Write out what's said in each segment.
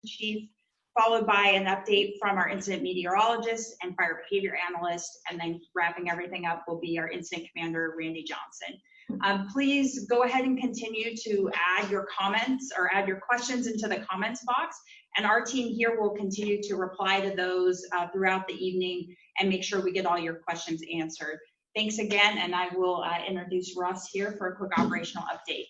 chief, followed by an update from our incident meteorologist and fire behavior analyst, and then wrapping everything up will be our incident commander, Randy Johnson. Please go ahead and continue to add your comments or add your questions into the comments box, and our team here will continue to reply to those throughout the evening and make sure we get all your questions answered. Thanks again, and I will introduce Russ here for a quick operational update.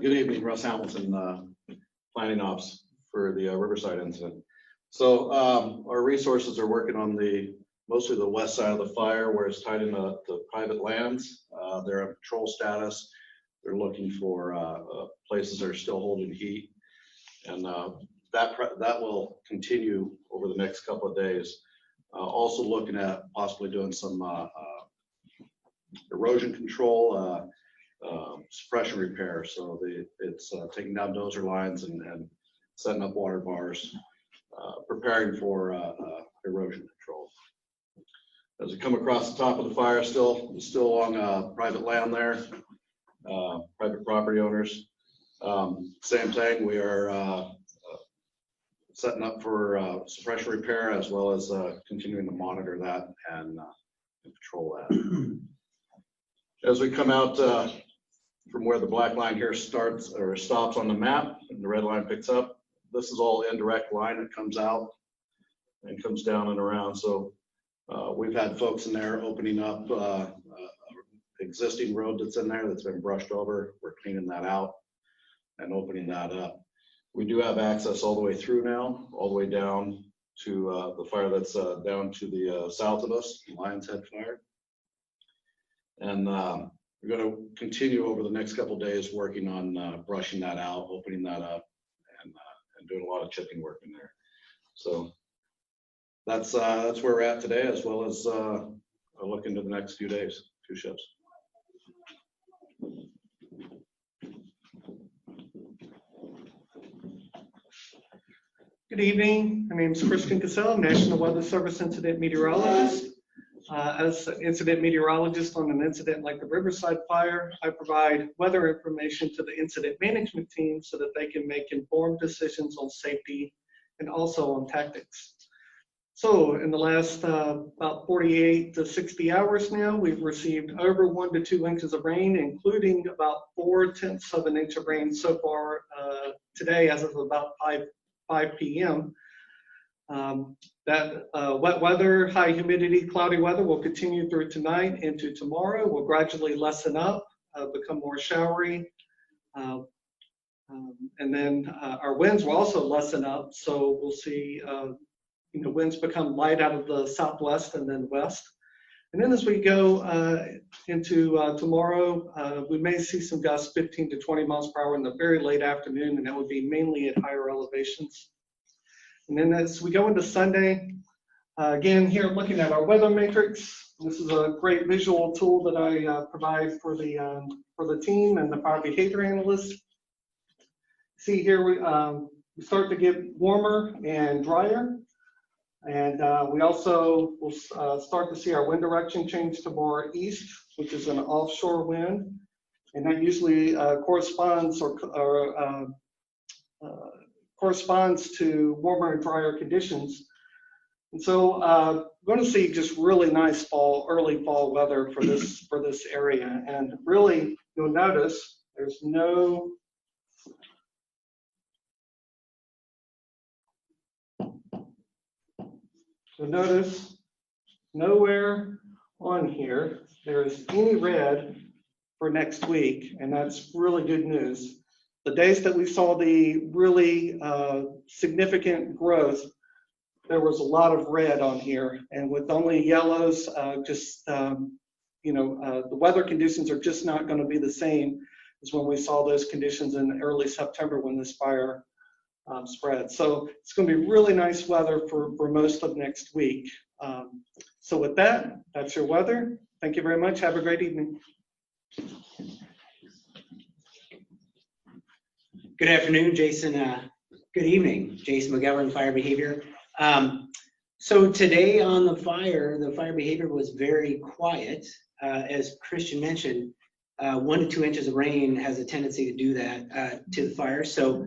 Good evening, Russ Hamilton, Planning Ops for the Riverside incident. So our resources are working on mostly the west side of the fire where it's tied into the private lands. They're on patrol status. They're looking for places that are still holding heat. And that will continue over the next couple of days. Also looking at possibly doing some erosion control, suppression repair. So it's taking down dozer lines and setting up water bars, preparing for erosion control. As we come across the top of the fire, still along private land there, private property owners. Same thing, we are setting up for suppression repair as well as continuing to monitor that and control that. As we come out from where the black line here starts or stops on the map and the red line picks up, this is all indirect line that comes out and comes down and around. So we've had folks in there opening up existing road that's in there that's been brushed over. We're cleaning that out and opening that up. We do have access all the way through now, all the way down to the fire that's down to the south of us, Lion's Head Fire. And we're going to continue over the next couple of days working on brushing that out, opening that up, and doing a lot of chipping work in there. So that's where we're at today, as well as a look into the next few days, 2 shifts. Good evening. My name is Christian Cassell, National Weather Service Incident Meteorologist. As an incident meteorologist on an incident like the Riverside fire, I provide weather information to the incident management team so that they can make informed decisions on safety and also on tactics. So in the last about 48 to 60 hours now, we've received over 1 to 2 inches of rain, including about 4/10 of an inch of rain so far today as of about 5 p.m. That wet weather, high humidity, cloudy weather will continue through tonight into tomorrow. Will gradually lessen up, become more showery. And then our winds will also lessen up. So we'll see winds become light out of the southwest and then west. And then as we go into tomorrow, we may see some gusts 15 to 20 miles per hour in the very late afternoon, and that would be mainly at higher elevations. And then as we go into Sunday, again, here looking at our weather matrix, this is a great visual tool that I provide for the team and the fire behavior analysts. See here, we start to get warmer and drier. And we also will start to see our wind direction change to more east, which is an offshore wind. And that usually corresponds to warmer and drier conditions. And so we're going to see just really nice early fall weather for this area. And really, you'll notice there's you'll notice nowhere on here there's any red for next week, and that's really good news. The days that we saw the really significant growth, there was a lot of red on here, and with only yellows, the weather conditions are just not going to be the same as when we saw those conditions in early September when this fire spread. So it's going to be really nice weather for most of next week. So with that, that's your weather. Thank you very much. Have a great evening. Good afternoon, Jason. Good evening, Jason McGovern, Fire Behavior. So today on the fire behavior was very quiet. As Christian mentioned, 1 to 2 inches of rain has a tendency to do that to the fire. So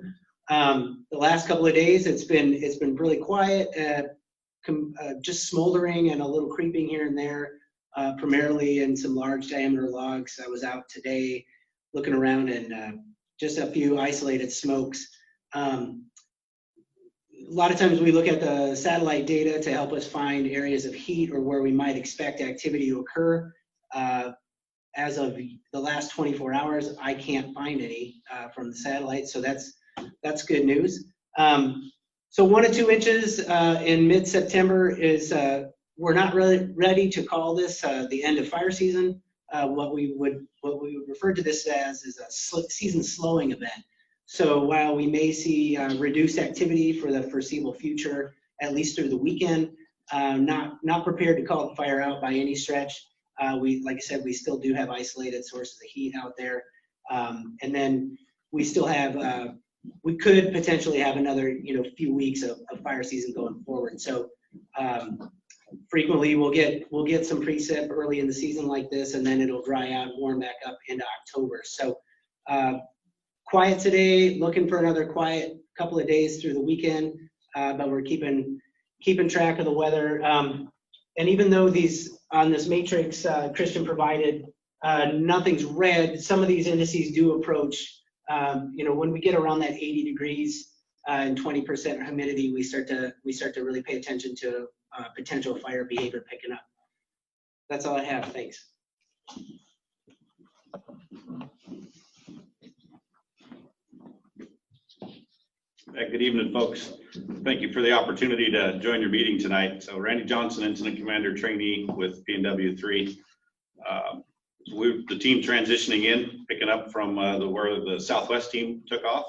the last couple of days, it's been really quiet, just smoldering and a little creeping here and there, primarily in some large diameter logs. I was out today looking around and just a few isolated smokes. A lot of times we look at the satellite data to help us find areas of heat or where we might expect activity to occur. As of the last 24 hours, I can't find any from the satellite, so that's good news. So 1 to 2 inches in mid-September is, we're not really ready to call this the end of fire season. What we would refer to this as is a season slowing event. So while we may see reduced activity for the foreseeable future, at least through the weekend, not prepared to call the fire out by any stretch. Like I said, we still do have isolated sources of heat out there. And then we still have, we could potentially have another few weeks of fire season going forward. So frequently we'll get some precip early in the season like this, and then it'll dry out and warm back up into October. So quiet today, looking for another quiet couple of days through the weekend, but we're keeping track of the weather. And even though on this matrix Christian provided, nothing's red, some of these indices do approach, when we get around that 80 degrees and 20% humidity, we start to really pay attention to potential fire behavior picking up. That's all I have. Thanks. Good evening, folks. Thank you for the opportunity to join your meeting tonight. So Randy Johnson, Incident Commander Trainee with PNW 3. We're the team transitioning in, picking up from where the Southwest team took off.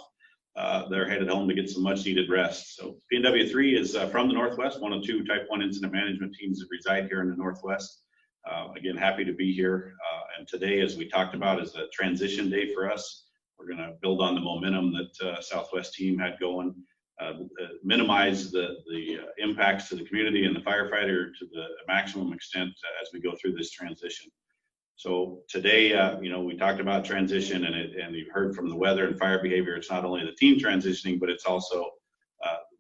They're headed home to get some much needed rest. So PNW 3 is from the Northwest, one of 2 Type 1 incident management teams that reside here in the Northwest. Again, happy to be here. And today, as we talked about, is a transition day for us. We're going to build on the momentum that Southwest team had going, minimize the impacts to the community and the firefighter to the maximum extent as we go through this transition. So today, we talked about transition, and you've heard from the weather and fire behavior. It's not only the team transitioning, but it's also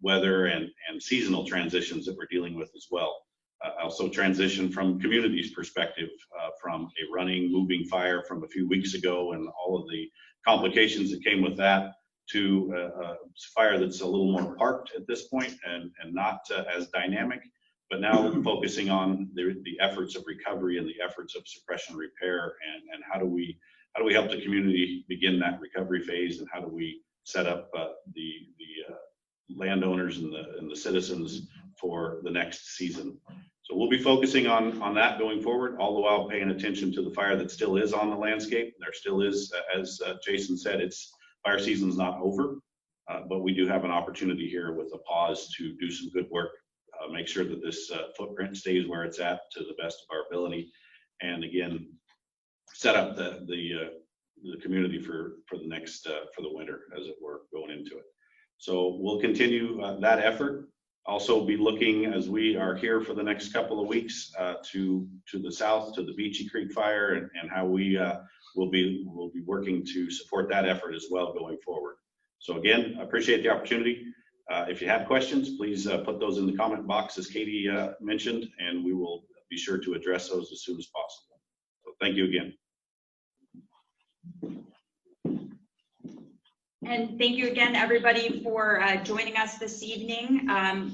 weather and seasonal transitions that we're dealing with as well. Also transition from community's perspective, from a running, moving fire from a few weeks ago and all of the complications that came with that, to a fire that's a little more parked at this point and not as dynamic, but now focusing on the efforts of recovery and the efforts of suppression repair, and how do we help the community begin that recovery phase, and how do we set up the landowners and the citizens for the next season. So we'll be focusing on that going forward, all the while paying attention to the fire that still is on the landscape. There still is, as Jason said, fire season's not over, but we do have an opportunity here with a pause to do some good work, make sure that this footprint stays where it's at to the best of our ability, and again, set up the community for the next for the winter, as it were, going into it. So we'll continue that effort. Also be looking, as we are here for the next couple of weeks, to the south, to the Beachy Creek fire, and how we will be working to support that effort as well going forward. So again, I appreciate the opportunity. If you have questions, please put those in the comment box, as Katie mentioned, and we will be sure to address those as soon as possible. So thank you again. And thank you again, everybody, for joining us this evening.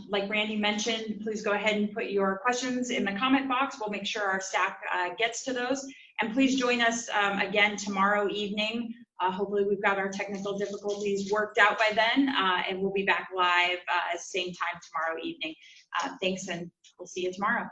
Like Randy mentioned, please go ahead and put your questions in the comment box. We'll make sure our staff gets to those. And please join us again tomorrow evening. Hopefully we've got our technical difficulties worked out by then, and we'll be back live same time tomorrow evening. Thanks, and we'll see you tomorrow.